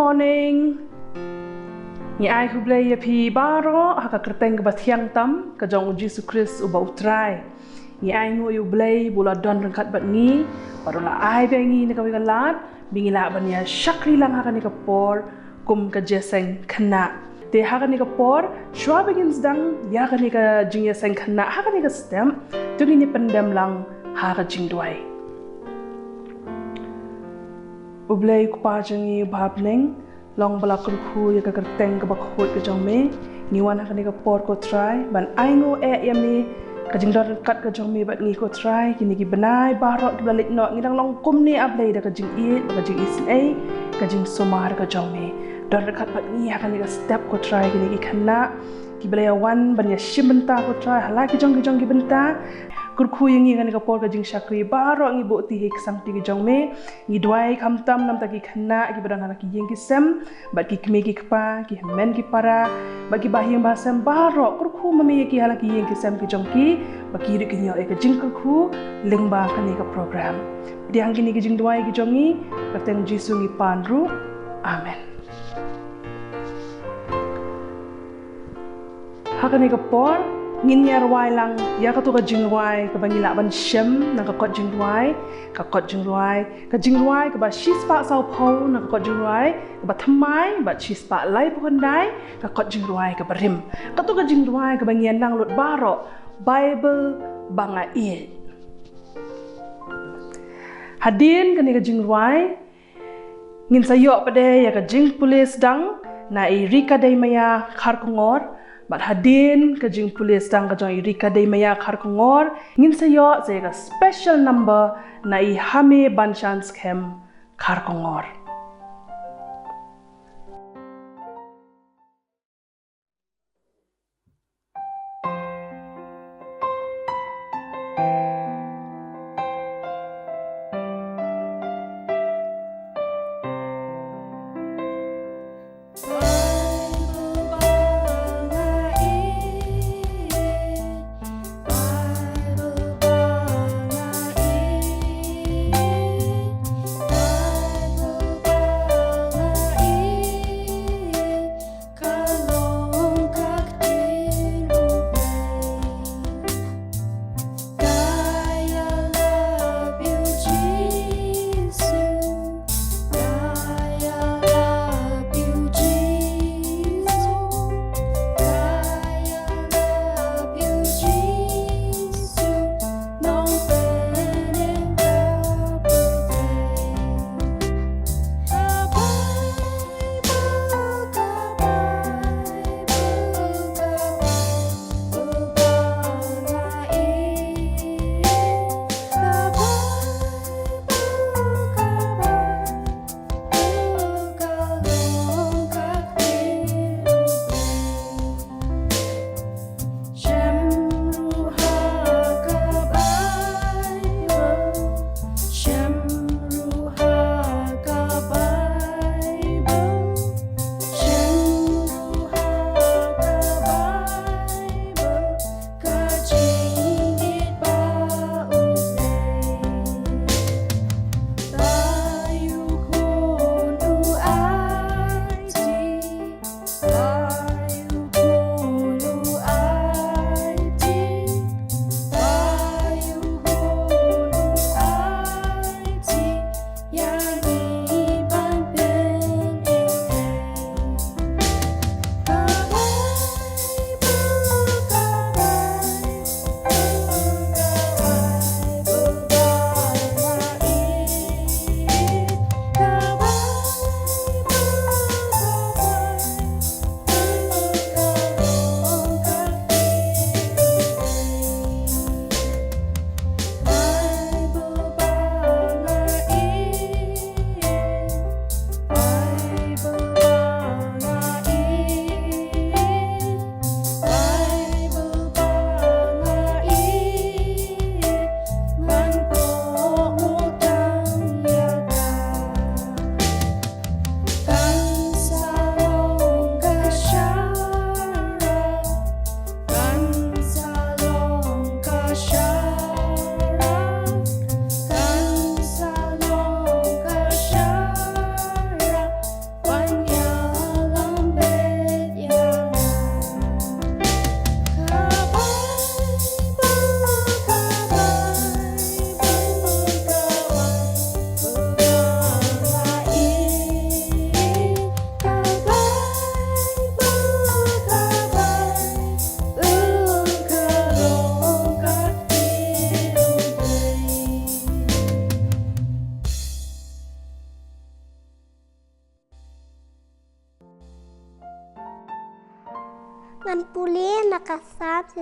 morning. Ieit U Blei pi baro haka kerteng ba thiang tam ka jong Jesus Christ uba utrai. Ieit U Blei bula don rengkat bat ngi parola ai bengi ne ka wigalat bingila ban ya shakri lang haka ni ka por kum ka jeseng khana. Te haka ni ka por shwa begins dang ya ka ni ka jingiaseng khana haka ni ka stem tungi ni pendem lang haka jingduai. U Blei ku pa jengi bab neng long bala kurku ya ka kerteng ka bakhot ka jong me ni wan haka ni ka por ko try ban aingo yami ka jingdor kat ka jong me bat ngi ko try kini ki benai barok ki balik no ngi dang long kum ni a Blei da ka jing Ieit ka jing Ieit ka jing somar ka jong me dor kat bat ngi haka ni ka step ko try kini ki khana ki Blei wan ban ya shim bynta ko try hala ki jong ki bynta kurku yang ngi ka por ka jing shakri barok ngi bo ti hik sang ti ki jong me ngi duai kham tam nam ta ki khana ki badang hala ki yeng ki sem bat ki kme ki kpa ki men ki para bat ki bahyang basam barok kurku mami ki hala ki yeng ki sem ki jong ki ba ki ri ki nyo ka jing kurku lingba ka ni ka program di hang kini ki jing duai ki jong ngi ka teng jisu ngi panru amen. Haka ni ka por ngin yarwai lang ya ka tu ka jingwai ka bangila ban shem na ka kot jingwai ka jingwai ka ba shispa sau pho na ka kot jingwai ka ba thamai ba shispa lai pondai ka kot jingwai ka barim ka tu ka jingwai ka bangian lang lut baro bible banga Ieit hadin ka ni ka jingwai ngin sayo pade ya ka jingpule sedang na rika dai maya khar kongor bat hadin ka jingpule sedang ka jong rika dai maya khar kongor ngin sayo se ka special number na hame ban chance kem khar kongor.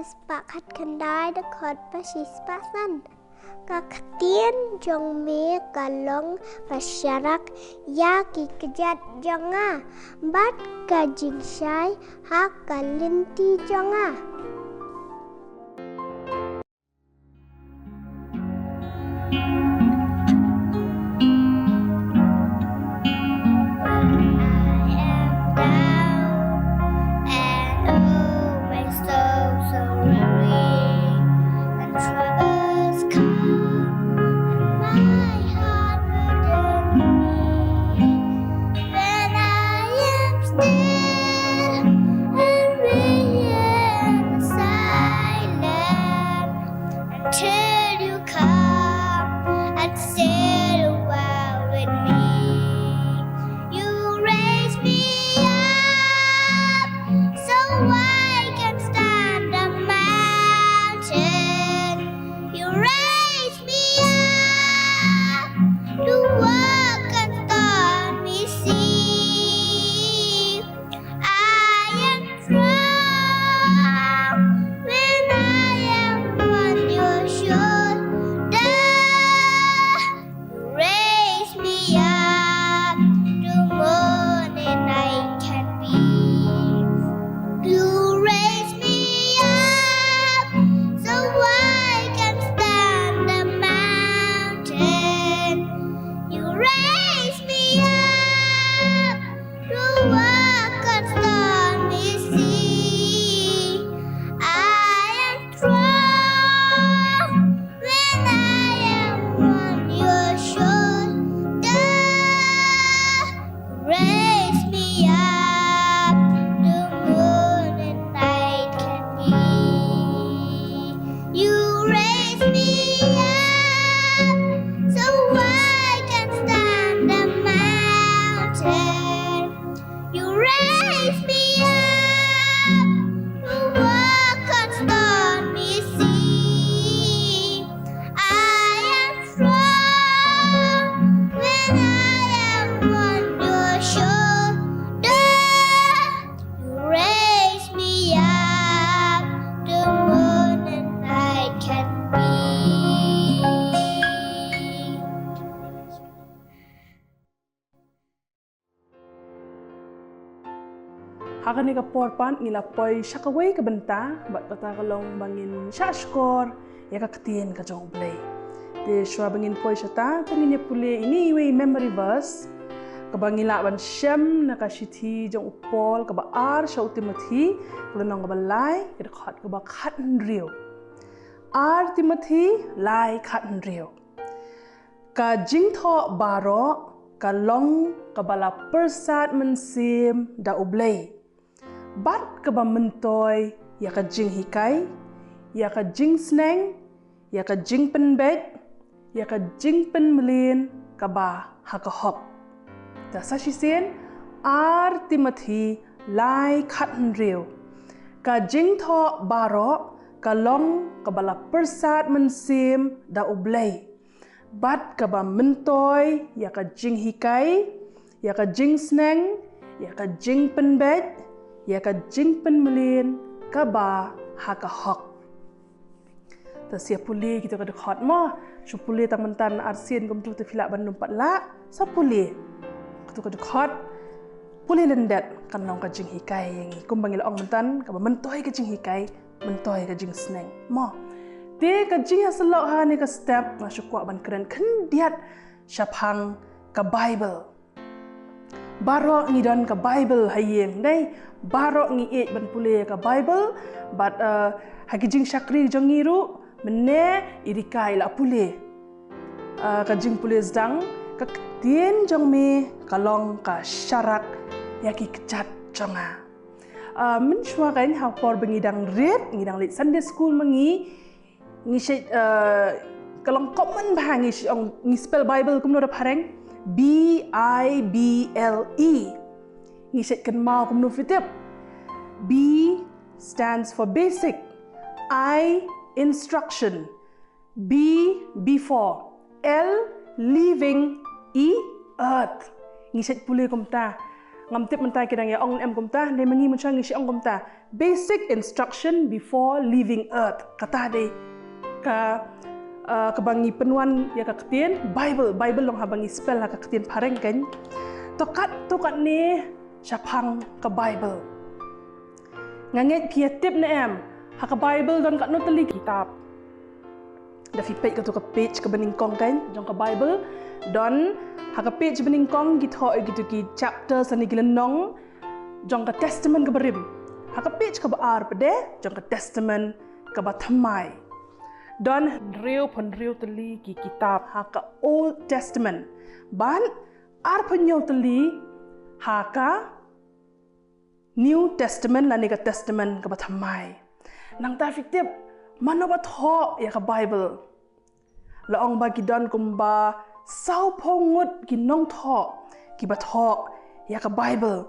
sepakat kendai dekat pasis pasan. Ka Ktien jong me kalong pasyarak ya ki kejat jonga. Bat ka jingsai ha kalinti jonga. Hakan ni kaporpan ngilapoi syakaway ka bynta bat kata kalong bangin syashkor ya ka Ktien ka U Blei. Te syua bangin poi syata tangin pule ini iwe memory verse ka bangila ban syam na ka shithi jong upol ka ba ar sya Timothy kulonong ka ba lai ka khat ka ba khatn rio. Ar Timothy lai khatn rio. Ka jingtho baro ka long ka bala persat mensim da U Blei. Bat ka ba mentoy ya ka jinghikai, ya ka jingseng, ya ka jingpenbet, ya ka jingpenmelin ka ba hakahok. Ta sa sisen ar Timothy lai khatn rio. Ka jingtho baro ka long ka bala persat mensim da U Blei. Bat ka ba mentoy ya ka jinghikai, ya ka jingseng, ya ka jingpenbet, ya ka jingpenmelin ka ba hakahok. Ta siap puli kita ka dekat mo, su puli tang mentan arsin kumjuh te filak ban numpat la, sa puli. Kita ka dekat puli lendet kan nong ka jinghikai yang kum bangil ong mentan ka ba mentoy ka jinghikai, mentoy ka jingseng. Mo. Te ka jingiaselok ha ni ka step na syukwa ban keren kendiat syapang ka Bible. Barok ngidon ka Bible hayeng dai barok ngiit ban pule ka Bible bat hagi jing syakri jongiru mene irikai la pule ka jing pule zdang ka Ktien jong me kalong ka syarak yaki kecat jonga men shwa kain ha por bengidang red ngidang lit Sunday school mengi ngisit kalong common bhangi ong ngi spell Bible kumno da pareng B-I-B-L-E. Ngisit kan mau kumno fitip. B stands for basic. I, instruction. B, before. L, living. E, earth. Ngisit pulih kumta. ngamtip mentai kidang ya ong em kumta ne mangi muncang ngi ong kumta basic instruction before leaving earth kata de ka kebangi penuan ya ka Ktien Bible long habangi spell ka Ktien pareng kan tokat ni syapang ke Bible nganget kia tip ne em ha ka Bible don kat no teli kitab da fi page ka page ke beningkong kan jong ka Bible don ha ka page beningkong gitu ki chapter sani gilenong jong ka testament ke berim ha ka page ka baar pede jong ka testament ke Nongthymmai don riu teli ki kitab ha ka Old Testament ban ar penyo teli ha ka New Testament la ni ka Testament ka Nongthymmai nang ta fiktip mano ba tho ya ka Bible la ong ba ki don kumba sau pongut ki nong tho ki ba tho ya ka Bible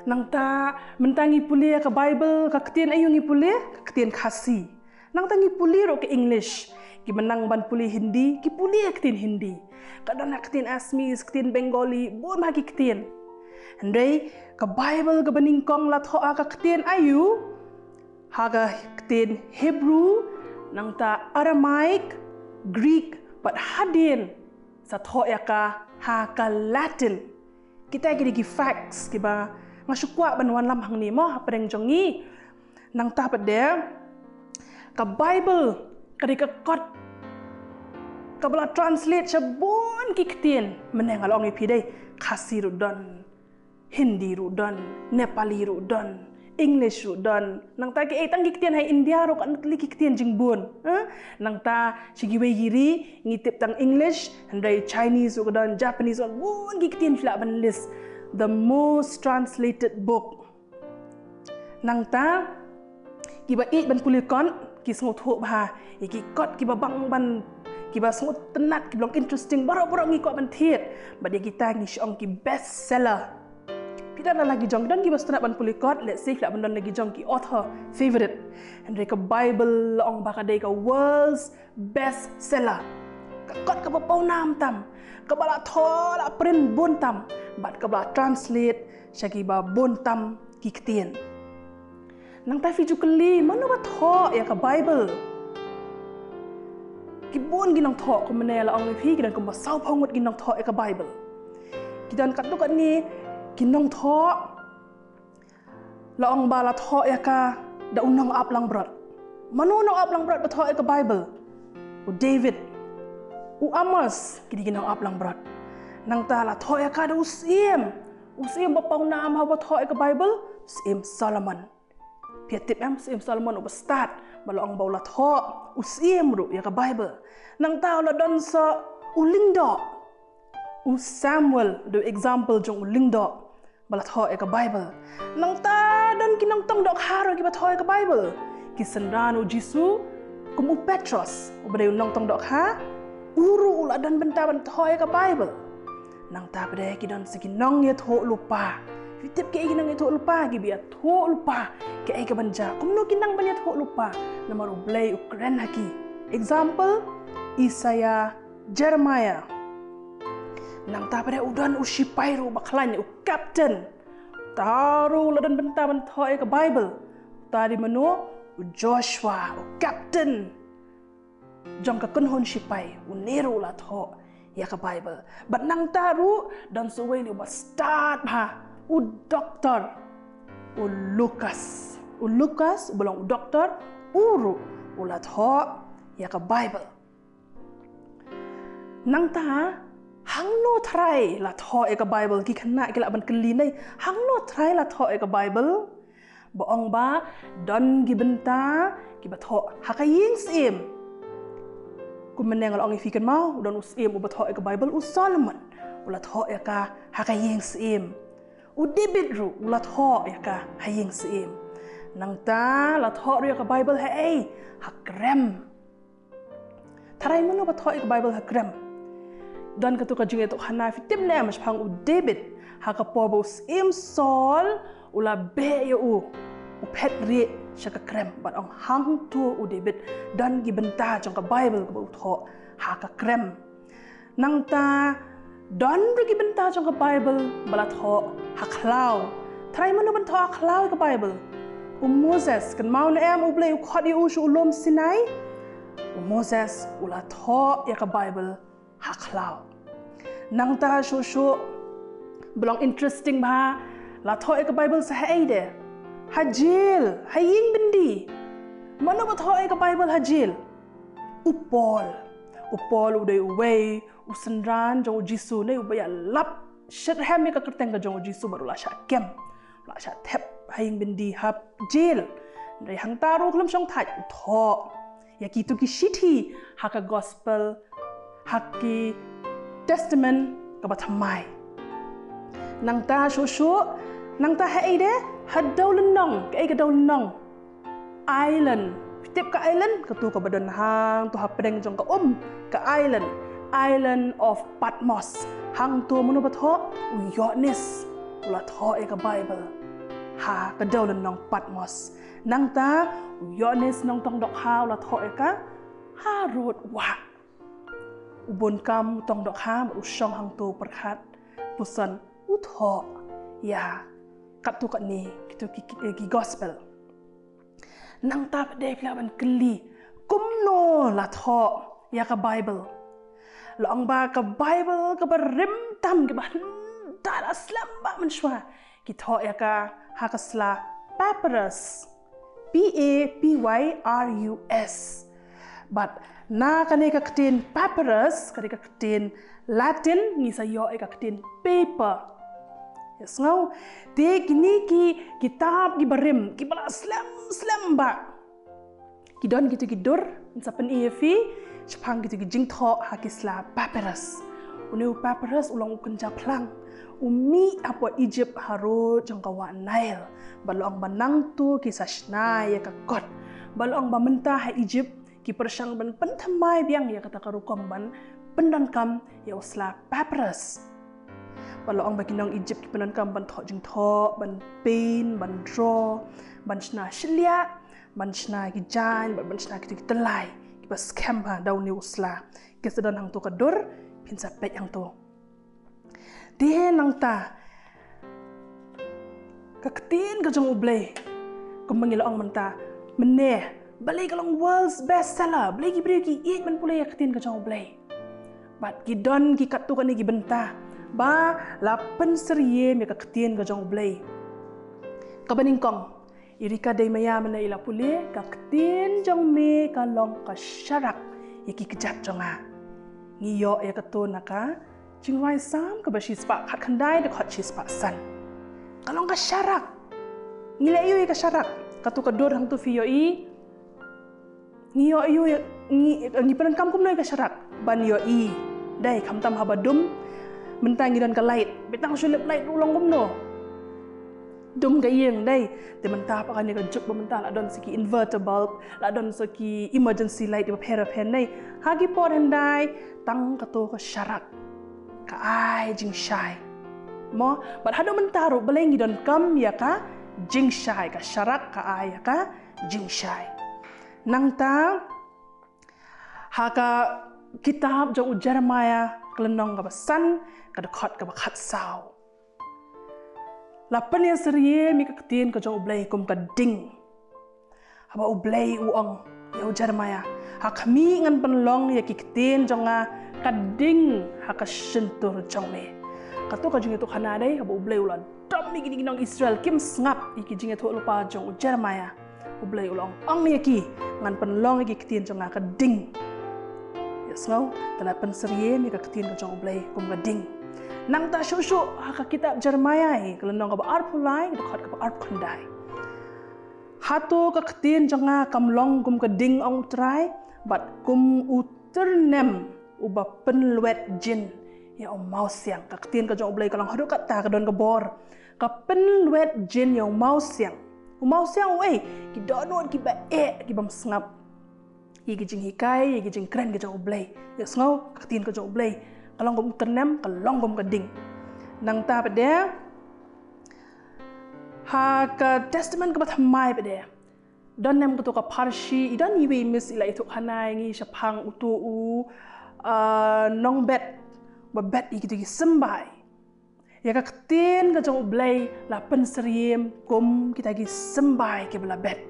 nang ta mentangi puli ya ka Bible ka Ktien ayu ngi puli ka Ktien khasi nang tangi puli ro ke English ki menang ban puli Hindi ki puli Ktien Hindi kadang nak Ktien Asmis Ktien Bengali bon ma ki Ktien andai ka Bible ka beningkong la tho ka Ktien ayu ha ka Ktien Hebrew nang ta Aramaic Greek but hadin sa tho ya ka ha ka Latin kita ki facts ki ba ngasukwa banwan lam hang ni mo ha padeng jongi nang ta pade ka Bible kadi ka kot ka bala translate sabon ki Ktien meneng along ipi dei khasi ru don Hindi ru don Nepali ru don English ru don nang ta ki tang ki Ktien hai India ro kan tli ki Ktien jingbun nang ta sigi wei giri ngitip tang English andai Chinese ru don Japanese ru bon ki Ktien fla ban list the most translated book nang ta ki ba ban pulikon ki sngot ho ba ki kot ki ba bang ban ki ba sngot tenat ki blong interesting baro-baro ngi ko ban thiet ba dia kita ngi syong ki best seller kita na lagi jong dan ki ba tenat ban pulikot let's say ban lagi jong ki author favorite and ka Bible ong ba ka dei ka world's best seller ka kot ka ba pau nam tam ka bala tho la print bon tam bat ka ba translate syaki ba bon tam ki Ktien nang ta fi jukli mano ba tho ya ka Bible ki bon ginang tho ko mene la ong phi kidan ko ba sau phongut ginang tho ya ka Bible kidan kat to kat ni kinong tho la ong ba la tho ya ka da unang ap lang brot mano nang ap lang brot ba tho ya ka Bible u David u Amos kidi ginang ap lang brot nang ta la tho ya ka da usim ba pau nam ha ba tho ya ka Bible usim Solomon piatip am sim Solomon u start balong baula tho usim ru ya ka Bible nang tao la don sa ulingdo u Samuel do example jong ulingdo bala tho ya ka Bible nang ta don kinang tong dok haro ki ba tho ya ka Bible ki sendan u Jisu kum u Petros u bade nong tong dok ha uru la don benta ban tho ya ka Bible nang ta bade ki don siki nong ye tho lupa Fitip ke inang itu lupa gibi atho lupa ke ai ka banja kumno kinang banya tho lupa namar U Blei Ukraine haki example Isaiah Jeremiah nang ta pada udan usipai ru baklan u captain taru ladan benta ban tho ka Bible tadi mano u Joshua u captain jong ka kunhon sipai u neru la tho ya ka Bible bat nang taru dan suwei li ba start ha u doktor u Lucas belong u doktor uru ulat ho ya ka Bible nang ta hang no try la tho ya ka Bible ki khana ki la ban kli nei hang no try la tho ya ka Bible boong ba don gi benta ki ba tho ha ka ying sim ku meneng al ong fi kan mau don usim u ba tho ya ka Bible u Solomon ulat ho ya ka ha ka ying sim u David ru ulat ho ya ka ha ying sim nang ta la tho ru ya ka Bible ha ei ha krem tarai mono ba tho ya ka Bible ha krem dan katu ka jingiathuhkhana fi tim ne mas phang u David ha ka po bo sim sol ula be ya u pet ri sha ka krem bat ong hang tu u David dan gi benta jong ka Bible ka bo tho ha ka krem nang ta don pergi bynta jong ke Bible balat ho haklau try mana bynta haklau ke Bible Moses kan mau na U Blei khot i ushu ulom Sinai Moses ulat ho ya ke Bible haklau nang ta shu belong interesting ba la tho ya ke Bible sa hai de hajil haying bindi mana ba tho ya ke Bible hajil upol uday uway usenran jong jisu ne ubaya lap shet ham ya ke kerteng ke jong jisu baru la sha kem la sha thep haying bindi hap jil dari hang taru kelam song thai tho ya kitu ki shithi haka gospel haki testament ka bathamai nang ta shu nang ta hai de hadau lenong ke daw lenong island tip ka island ka tu ka badon hang tu hapdeng jong ka ka island of Patmos hang tu munu batho uyotnis ulat ho ka Bible ha ka daw lenong Patmos nang ta uyotnis nong tong dok ha ulat ho ka harut wa ubon kam tong dok ha usong hang tu perkhat pusan utho ya kat tu kat ni kitu ki gospel nang ta pade klaban keli kumno la tho ya ka Bible long ba ka Bible ka barim tam ke ban ta aslam ba man shwa ki tho ya ka ha ka sla papyrus papyrus but na ka ne ka Ktien papyrus ka Ktien Latin ni sa yo ka Ktien paper yes ngau te kini ki kitab ki barim ki bala slam ba ki don gitu ki dur sa pen efi chapang gitu ki jingtho hakisla papyrus unu papyrus ulang ukenja plang umi apa Egypt haro jangkawa Nile balong banang tu ki sashna ya ka kot balong ba menta ha Egypt ki persang ban penthamai biang ya kata karukom ban pendankam ya usla papyrus Walau ang bagi nong Egypt kipanan kam ban tho jing tho ban phin ban draw ban chna shlia ban chna ki jan ban chna ki telai ki pas scam ha daw ni usla ke sedan hang tu kadur pin sa pet hang tu de nang ta ka Ktien ka jong U Blei ko mangilo ang menta meneh balai kalong world's best seller balai ki bri ki Ieit man pule ka Ktien ka jong U Blei bat ki don ki kat tu kan ni ki benta ba lapan seriye me ka Ktien ka jong U Blei ka baningkong irika dei maya mana ila pule ka Ktien jong me ka long ka syarak yaki kejat jonga ngiyo ya ka to naka jingwai sam ka bashi spa khat khandai de khat chi spa san kalong ka syarak ngila iyo ka syarak ka tu ka dor hang tu fi yo i ngiyo iyo ni penan kam kum noi ka syarak ban yo i dai kham tam habadum mentang dan ka light betang sulip light ulang gumno dum ga yeng dai te menta pa kan ka juk menta la don siki inverter bulb la don siki emergency light di pera pen dai hagi por hendai tang ka to ka syarak ka ai jing shai mo bat hado menta ro belengi don kam ya ka jing shai ka syarak ka ai ya ka jing shai nang ta haka kitab jong Jeremiah kelenong ka basan ka dekat ka bakhat saw lapan ya serie mi ka Ktien ka jong U Blei kum ka ding haba U Blei uang ya Jeremiah ha kami ngan penlong ya ki Ktien jonga ka ding ha ka sentur jong me ka tu ka jinghiathuhkhana dai haba U Blei ulan dam mi gini nong Israel kim ngap iki jinghiathu lupa jong Jeremiah U Blei ulang ang ya ki ngan penlong ya ki Ktien jonga ka ding Snau, talapan serie mi ka Ktien ka jong U Blei kum ka ding. Nang ta shu ha kitab Jeremiah kalau nong ka ba arpulai dekat ka ba arpkhandai. Hatu ka Ktien jonga kamlong kum ka ding ong trai bat kum uternem uba penluet jin ya om mau siang ka Ktien ka jong U Blei kalang hadu ka ta ka don ka bor ka penluet jin ya mau siang. Mau siang wei ki donot ki ba ki bam sngap Iki jinghikai, iki jingkreh ke jong U Blei. Ya ngau ka Ktien ka jong U Blei. Kalong gom ternem, kalong gom ka ding. Nang ta pade ha ka testament ka bathamai pade. Don nem ka to ka parshi, idan iwe mis ila itu khanai ngi shapang utu u nong bet babet iki sembai. Ya ka ktien ka jong U Blei la pen seriem kum kita gi sembai ke bela bet.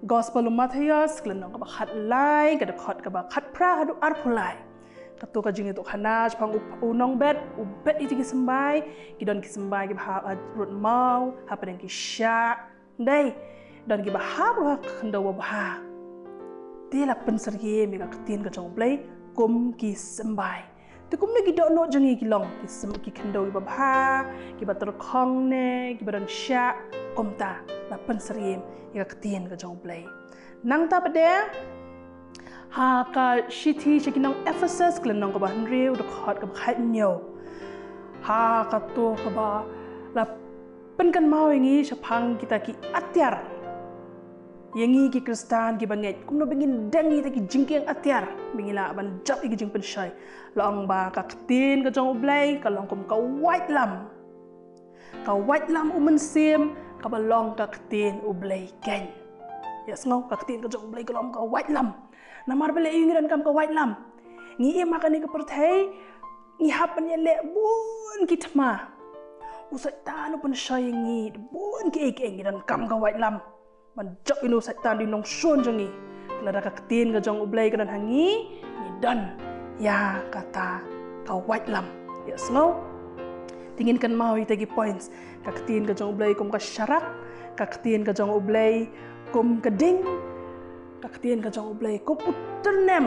Gospel Matthews klenong ka bakhat lai ka dekhot ka bakhat pra hadu arpulai. Katu ka jinghiathuhkhana chapang unong bet iki gi sembai ki sembai ki bha rut mau ha padeng ki sya dai don ki bha ro khndo bha ti la pen seriem ka ktien ka jong U Blei kum ki sembai tu kum lagi dok no jengi ki long ki khndo ki bha ki ba terkhong ne ki badan sya kum ta la pen seriem ka ktien ka jong U Blei nang ta padeng ha ka shithi chikinong Ephesus klenong ka ban riu de khot ka khat nyo ha ka to ka ba la pen kan mau ingi chapang kita ki atyar yangi ki kristan ki banget kumno bengin dangi ta ki jingkeng atyar bengila ban jap ki jing pen shai long ba ka ktien ka jong U Blei ka long kum ka white lam umen sim ka ba long ka ktien U Blei ken yes ngau ka ktien ka jong U Blei ka long ka white lam namar bele ingiran kam ka white lam ngi e makani ka perthai ngi hapan ye le bun ki thma usai tanu pun shai ngi bun ki ek ingiran kam ka white lam man jak inu sai tan di nong shon jangi kala ka ktien ka jong U Blei ka dan hangi ni dan ya kata ka white lam yes no tingin kan mau itagi points ka ktien ka jong U Blei kum ka syarak ka ktien ka jong U Blei kum ka ding ka ktien ka jong U Blei kum uternem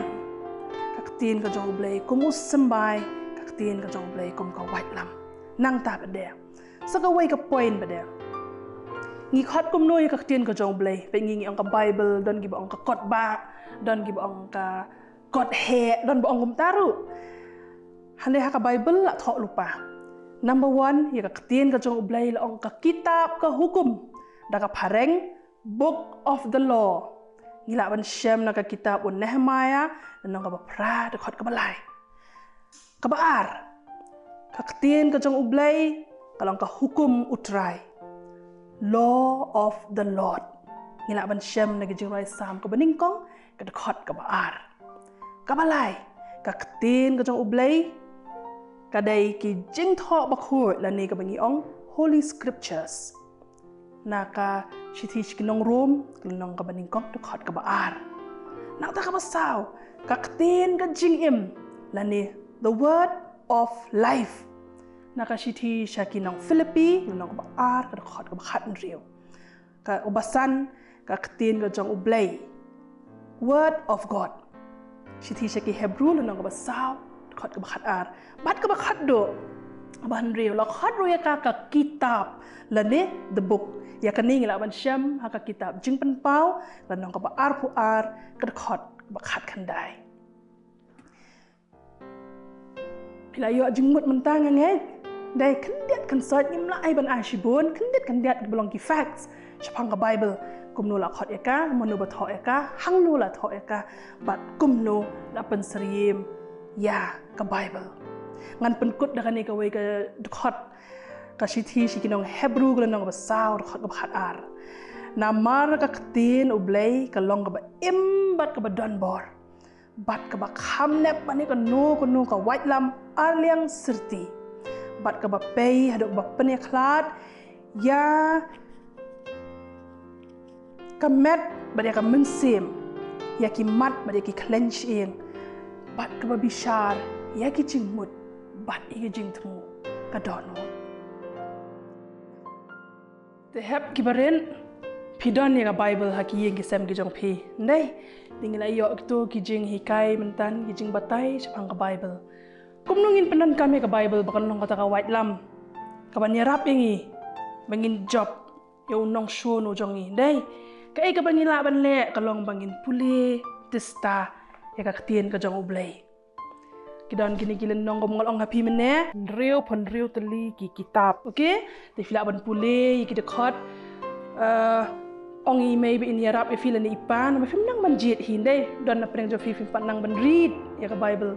ka ktien ka jong U Blei kum sembai ka ktien ka jong U Blei kum ka white lam nang ta bade sa ka wai ka point bade ngi khat kum noi ka ktien ka jong U Blei pe ngi ang ka Bible don gi ba ang ka kot ba don gi ba ang ka kot he don ba ang kum taru hande ha ka Bible la tho lupa number 1 ya ka ktien ka jong U Blei la ang ka kitab ka hukum da ka phareng book of the law ngila ban shem na ka kitab Nongthymmai nang ka pra de khot ka balai ka baar ka ktien ka jong U Blei kalong ka hukum utrai law of the Lord ngila ban shem na ka jingrai sam ka baningkong ka de khot ka baar ka balai ka ktien ka jong U Blei ka dai ki jingtho ba khoi la ni ka bangi ong holy scriptures naka shithi chikinong room klenong ka baningkong to khot ka baar nak ta ka basaw ka ktien ka jingim lani the word of life naka shithi shakinong Philippi klenong ka baar ka khot ka khat riu ka ubasan ka ktien ka jong U Blei word of God shithi shaki Hebrew klenong ka basaw khot ka khat ar bat ka khat do ban riu la khat ro ya ka kitab lani the book ya kani ngila ban syam ha ka kitab jing pen pau lan nong ka ba ar pu ar ka khot ba khat khandai pila yo jing mut mentang nge dai khandet kan sat nim la ai ban ai shibon khandet kandet belong ki facts chapang ka Bible kum no la khot ya ka monu ba tho ya ka hang no la tho ya ka bat kum no la pen seriem ya ka Bible ngan pen kut da kani ka wei ka khot ka shithi shikinong Hebrew ka nong ba saw khot ka khat ar namar ka ktien U Blei ka long ka ba imbat ka ba don bor bat ka ba kham nep mani ka no ka white lam ar liang sirti bat ka ba pei hado ba pen khlat ya ka met ba ka mensim ya ki mat ba ki clench ing bat ka ba bishar ya ki jingmut bat i jing thmu ka don te hep kibaren pidon ya Bible ha ki yeng ki sem ki jong phi nei dingila yo to ki jinghikai mentan ki jing batai chapang ka Bible kumnungin penan kami ka Bible bakan nong kata ka white lam ka ban yarap ingi bangin job yo nong show no jongi nei ka ai ka bangila ban le ka long bangin pule testa ya ka ktien ka jong U Blei kidan kini kilen nong gom ngol ong happy mene riu pon riu teli ki kitab okay te fila ban pule ki de khot ong i maybe in yarap e filan ipan ma fim nang manjit hinde don na preng jo fi pan nang ban read ya ka Bible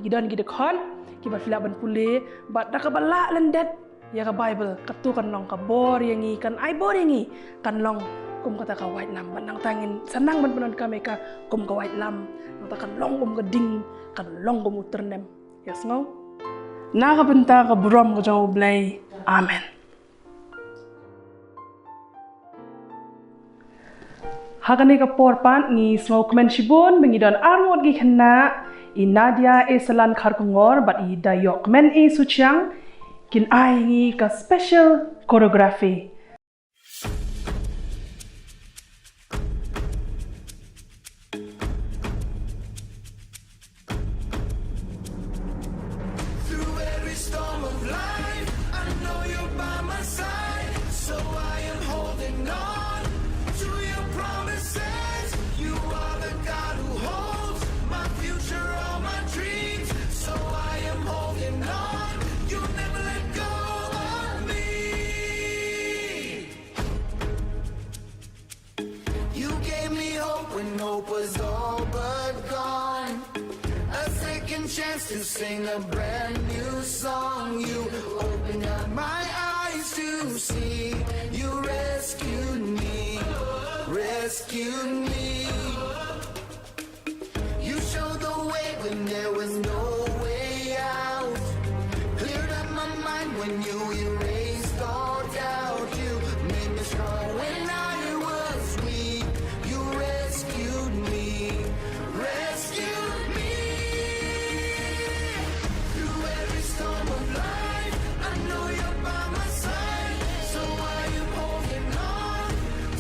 kidan ki de khot ki ba fila ban pule bat da ka bala landet ya ka Bible katu kan nong ka bor yangi kan ai bor yangi kan long kum kata ka white lam ban nang tangin senang ban penon kami ka kum ka white lam nang ta kan long kum ka ding kan long kum uternem Yes ngo. Na ka bynta ka buram ka jong U Blei. Amen. Hakani ka porpan ni ngo kemen shibun mengidon armod gi khna I Nadia selan khar kongor but I dayok men suchang kin ai ngi ka special choreography. Hope was all but gone. A second chance to sing a brand new song. You opened up my eyes to see. You rescued me, rescued me. You showed the way when there was no way out. Cleared up my mind when you erased all doubt. You made me strong when I was weak. You rescued me, rescued me. Through every storm of life, I know you're by my side. So I am holding on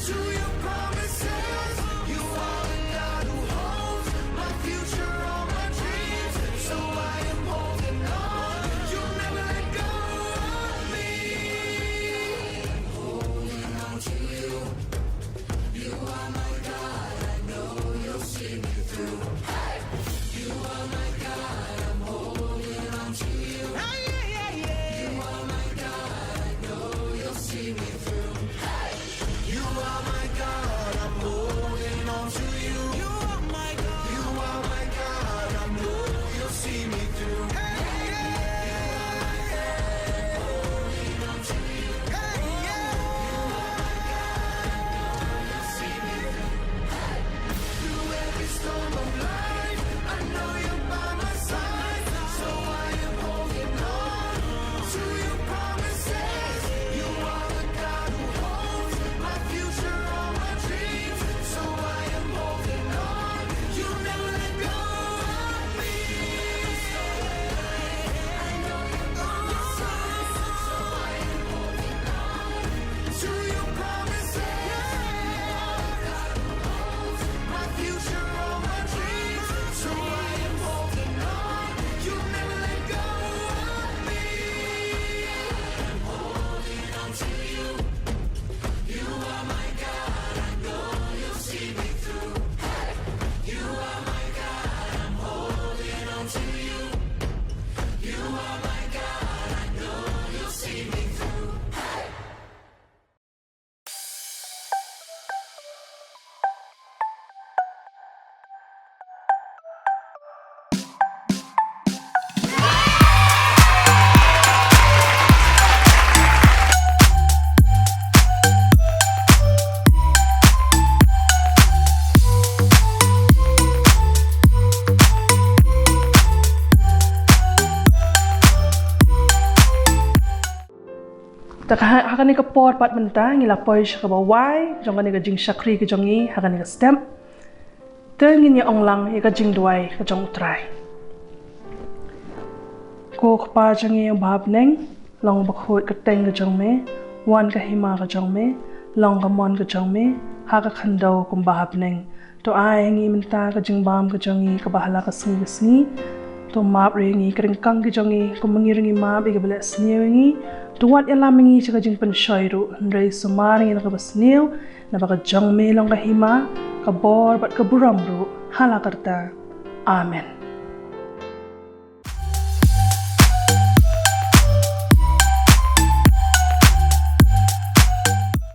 to your promises. You are the God who holds my future, all my dreams. So I am holding on. You'll never let go of me. Holding on to you. You are my God. I know you'll see me through. Hey, you are my God. I'm holding on to you. You are my God. I know you'll see me through. Hey, you are my God. I'm holding on to you. You are my God. You are my God. I know you'll see me through. Hey, you are my God. Holding on to you. Hey, you are my God. I know you'll see me through. Hey, through every storm of life, I know you're by my side. So I am holding on to your promises. You are the God who holds my future, all my dreams. So I am holding on. You'll never let go of me. I know you're by my side. So I am holding on to your promises. You are the God who holds my future, all my dreams. So I am holding on. You'll never let go of me. I'm holding on to you. You are my God. I know you'll see me through. Hey, you are my God. I'm holding on to you. You are my God. I know you'll see me through. Hey. Tak hakani ka por pat bynta ngila poi ka bawai jong ka jing shakri ka jongi hakani ka stem terngin ya onglang ka jingduai ka jong utrai ko pa jongi bab neng long bakhot ka teng ka jong me wan hima ka jong me long ka mon ka jong me ha ka khando kum bab neng to ai ngi minta ka jing bam ka jongi ka bahala ka singi to map ringi kring-kang ki jongi ko mangiringi map iga bala sniewingi to wat yalamingi sa kajing panshoyru ndray sumaringi na kabasniw na baka jong melong kahima kabor bat kaburamru halakarta. Amen.